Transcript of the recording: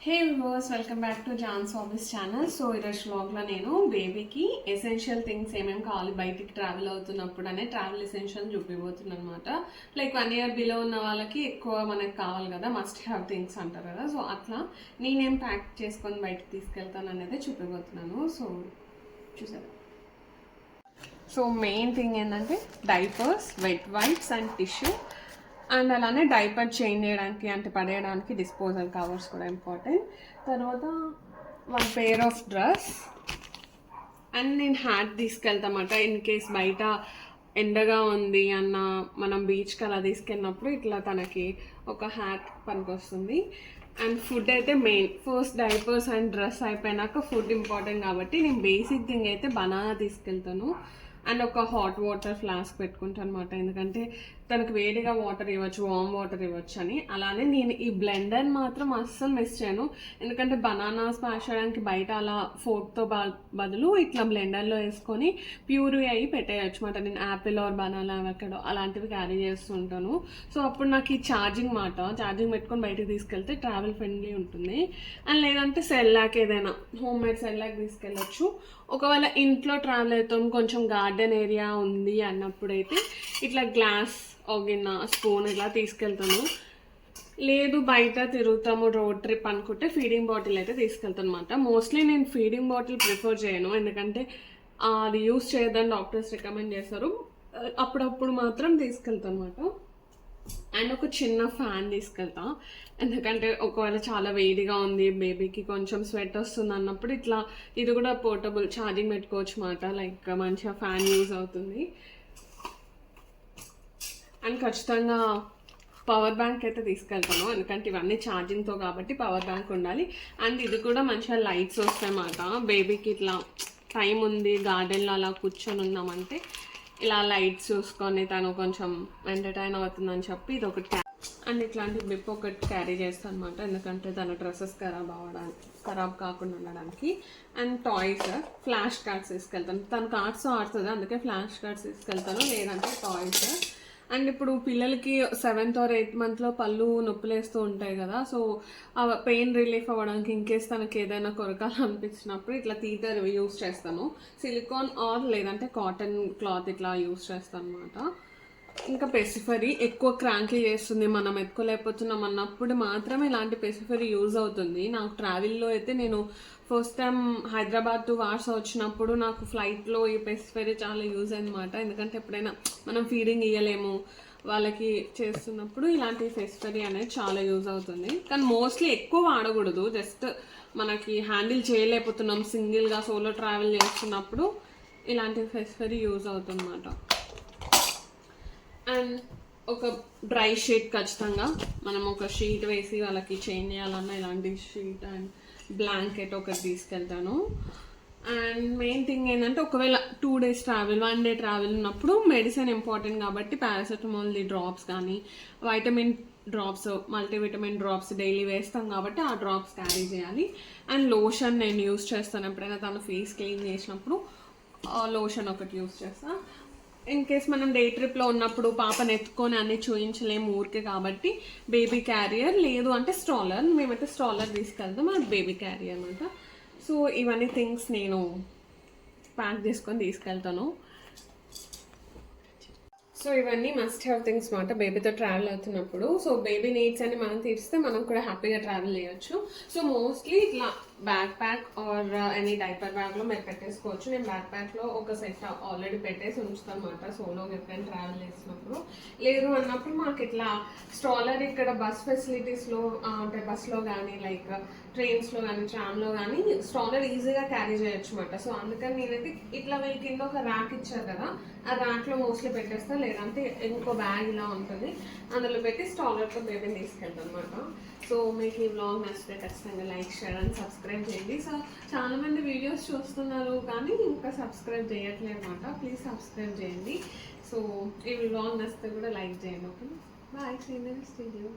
Hey viewers, welcome back to Johne's hobbies channel. So ఈరోజు వ్లాగ్లో నేను బేబీకి ఎసెన్షియల్ థింగ్స్ ఏమేమి కావాలి బయటికి ట్రావెల్ అవుతున్నప్పుడు అనే ట్రావెల్ ఎసెన్షియల్ చూపిపోతుంది అనమాట. లైక్ 1 year బిలో ఉన్న వాళ్ళకి ఎక్కువ మనకు కావాలి కదా, మస్ట్ హ్యావ్ థింగ్స్ అంటారు కదా. సో అట్లా నేనేం ప్యాక్ చేసుకొని బయటికి తీసుకెళ్తాను అనేది చూపిపోతున్నాను. సో చూసారు. సో మెయిన్ థింగ్ ఏంటంటే diapers, wet wipes and tissue. And అలానే డైపర్ చేంజ్ చేయడానికి అంటే పడేయడానికి డిస్పోజల్ కవర్స్ కూడా ఇంపార్టెంట్. తర్వాత 1 pair ఆఫ్ డ్రెస్. అండ్ నేను హ్యాట్ తీసుకెళ్తామట ఇన్ కేస్ బయట ఎండగా ఉంది అన్న మనం బీచ్కి అలా తీసుకెళ్ళినప్పుడు ఇట్లా తనకి ఒక హ్యాట్ పనికొస్తుంది. అండ్ ఫుడ్ అయితే main. First diapers and dress అయిపోయినాక ఫుడ్ ఇంపార్టెంట్ కాబట్టి నేను బేసిక్ థింగ్ అయితే బనానా తీసుకెళ్తాను. అండ్ ఒక హాట్ వాటర్ ఫ్లాస్క్ పెట్టుకుంటాను అనమాట, ఎందుకంటే తనకు వేడిగా వాటర్ ఇవ్వచ్చు, వామ్ వాటర్ ఇవ్వచ్చు అని. అలానే నేను ఈ బ్లెండర్ మాత్రం అస్సలు మిస్ చేయను, ఎందుకంటే బనానా స్మాష్ చేయడానికి బయట అలా ఫోర్క్తో బదులు ఇట్లా బ్లెండర్లో వేసుకొని ప్యూరీ అయ్యి పెట్టేయచ్చు అనమాట. నేను యాపిల్ ఆర్ బనానా అవకాడో అలాంటివి క్యారీ చేస్తూ ఉంటాను. సో అప్పుడు నాకు ఈ ఛార్జింగ్ పెట్టుకొని బయటకు తీసుకెళ్తే ట్రావెల్ ఫ్రెండ్లీ ఉంటుంది. అండ్ లేదంటే సెల్లాక్, ఏదైనా హోమ్ మేడ్ సెల్లాక్ తీసుకెళ్ళచ్చు. ఒకవేళ ఇంట్లో ట్రావెల్ అవుతాం, కొంచెం గార్డెన్ ఏరియా ఉంది అన్నప్పుడైతే ఇట్లా గ్లాస్ గిన్నె, స్పూన్ ఇలా తీసుకెళ్తాను. లేదు బయట తిరుగుతాము రోడ్ ట్రిప్ అనుకుంటే ఫీడింగ్ బాటిల్ అయితే తీసుకెళ్తాను అనమాట. మోస్ట్లీ నేను ఫీడింగ్ బాటిల్ ప్రిఫర్ చేయను, ఎందుకంటే అది యూస్ చేయదని డాక్టర్స్ రికమెండ్ చేస్తారు. అప్పుడప్పుడు మాత్రం తీసుకెళ్తాను అనమాట. అండ్ ఒక చిన్న ఫ్యాన్ తీసుకెళ్తా, ఎందుకంటే ఒకవేళ చాలా వేడిగా ఉంది, బేబీకి కొంచెం స్వెట్ వస్తుంది అన్నప్పుడు ఇట్లా ఇది కూడా పోర్టబుల్ ఛార్జింగ్ పెట్టుకోవచ్చు అనమాట. లైక్ మంచిగా ఫ్యాన్ యూజ్ అవుతుంది. అండ్ ఖచ్చితంగా పవర్ బ్యాంక్ అయితే తీసుకెళ్తాను, ఎందుకంటే ఇవన్నీ ఛార్జింగ్తో కాబట్టి పవర్ బ్యాంక్ ఉండాలి. అండ్ ఇది కూడా మంచిగా లైట్స్ వస్తాయి అన్నమాట. బేబీకి ఇట్లా టైం ఉంది గార్డెన్లో అలా కూర్చొని ఉన్నామంటే ఇలా లైట్స్ చూసుకొని తను కొంచెం ఎంటర్టైన్ అవుతుందని చెప్పి ఇది ఒకటి అండ్ ఇట్లాంటి బిప్ ఒకటి క్యారీ చేస్తాను అనమాట, ఎందుకంటే తన డ్రెస్సెస్ ఖరాబ్ కాకుండా ఉండడానికి. అండ్ టాయ్స్, ఫ్లాష్ కార్డ్స్ తీసుకెళ్తాను. తను కార్డ్స్ ఆడుతుంది, అందుకే ఫ్లాష్ కార్డ్స్ తీసుకెళ్తాను, లేదంటే టాయ్స్. అండ్ ఇప్పుడు పిల్లలకి 7th or 8th monthలో పళ్ళు నొప్పులేస్తూ ఉంటాయి కదా. సో ఆ పెయిన్ రిలీఫ్ అవ్వడానికి ఇన్కేస్ తనకి ఏదైనా కొరకాలనిపించినప్పుడు ఇట్లా తీటర్ యూస్ చేస్తాను. సిలికాన్ ఆర్ లేదంటే కాటన్ క్లాత్ ఇట్లా యూస్ చేస్తాను అనమాట. ఇంకా పెసిఫరీ ఎక్కువ క్రాంకీ చేస్తుంది, మనం ఎత్తుకోలేకపోతున్నాం అన్నప్పుడు మాత్రమే ఇలాంటి పెసిఫరీ యూజ్ అవుతుంది. నాకు ట్రావెల్లో అయితే నేను first time Hyderabad to Warsaw వచ్చినప్పుడు నాకు ఫ్లైట్లో ఈ పెసిఫరీ చాలా యూజ్ అయిందన్నమాట, ఎందుకంటే ఎప్పుడైనా మనం ఫీడింగ్ ఇవ్వలేము వాళ్ళకి చేస్తున్నప్పుడు ఇలాంటి పెసిఫరీ అనేది చాలా యూజ్ అవుతుంది. కానీ మోస్ట్లీ ఎక్కువ వాడకూడదు, జస్ట్ మనకి హ్యాండిల్ చేయలేకపోతున్నాం సింగిల్గా సోలో ట్రావెల్ చేస్తున్నప్పుడు ఇలాంటి పెసిఫరీ యూజ్ అవుతుంది అన్నమాట. అండ్ ఒక డ్రై షీట్, ఖచ్చితంగా మనం ఒక షీట్ వేసి వాళ్ళకి చేంజ్ చేయాలన్నా ఇలాంటి షీట్ అండ్ బ్లాంకెట్ ఒకటి తీసుకెళ్తాను. అండ్ మెయిన్ థింగ్ ఏంటంటే ఒకవేళ 2 days ట్రావెల్, 1 day ట్రావెల్ ఉన్నప్పుడు మెడిసిన్ ఇంపార్టెంట్ కాబట్టి పారాసెటమాల్ డ్రాప్స్ కానీ vitamin drops, multivitamin drops daily వేస్తాం కాబట్టి ఆ డ్రాప్స్ క్యారీ చేయాలి. అండ్ లోషన్ నేను యూస్ చేస్తాను, ఎప్పుడైనా తను ఫేస్ క్లీన్ చేసినప్పుడు లోషన్ ఒకటి యూస్ చేస్తాను. ఇన్ కేస్ మనం డే ట్రిప్లో ఉన్నప్పుడు పాపను ఎత్తుకొని అన్ని చూయించలేము ఊరికే కాబట్టి బేబీ క్యారియర్, లేదు అంటే స్ట్రాలర్. మేమైతే స్ట్రాలర్ తీసుకెళ్తాం, అది బేబీ క్యారియర్ అనమాట. సో ఇవన్నీ థింగ్స్ నేను ప్యాక్ చేసుకొని తీసుకెళ్తాను. సో ఇవన్నీ మస్ట్ హ్యావ్ థింగ్స్ మాట బేబీతో ట్రావెల్ అవుతున్నప్పుడు. సో బేబీ నీడ్స్ అని మనం తీరిస్తే మనం కూడా హ్యాపీగా ట్రావెల్ చేయొచ్చు. సో మోస్ట్లీ ఇట్లా back pack or any diaper బ్యాగ్లో మీరు పెట్టేసుకోవచ్చు. నేను బ్యాక్ ప్యాక్లో ఒక సెట్ ఆల్రెడీ పెట్టేసి ఉంచుతాను అనమాట, సోలోగా ఎప్పుడైనా ట్రావెల్ చేసినప్పుడు. లేదు అన్నప్పుడు మాకు ఇట్లా స్ట్రాలర్ ఇక్కడ బస్ ఫెసిలిటీస్లో అంటే బస్లో కానీ లైక్ ట్రైన్స్లో కానీ ట్రామ్లో కానీ స్ట్రాలర్ ఈజీగా క్యారీ చేయొచ్చు అనమాట. సో అందుకని నేనైతే ఇట్లా వీళ్ళ కింద ఒక ర్యాక్ ఇచ్చారు కదా, ఆ ర్యాక్లో మోస్ట్లీ పెట్టేస్తా, లేదంటే ఇంకో బ్యాగ్ ఇలా ఉంటుంది అందులో పెట్టి స్ట్రాలర్తో బేబీని తీసుకెళ్తాను అనమాట. సో మీకు ఈ వ్లాగ్ నచ్చితే ఖచ్చితంగా లైక్, షేర్ అండ్ సబ్స్క్రైబ్ చేయండి. సో చాలామంది వీడియోస్ చూస్తున్నారు కానీ ఇంకా సబ్స్క్రైబ్ చేయట్లేదు అనమాట, ప్లీజ్ సబ్స్క్రైబ్ చేయండి. సో ఈ వ్లాగ్ నచ్చితే కూడా లైక్ చేయండి. Okay, bye, see you next video.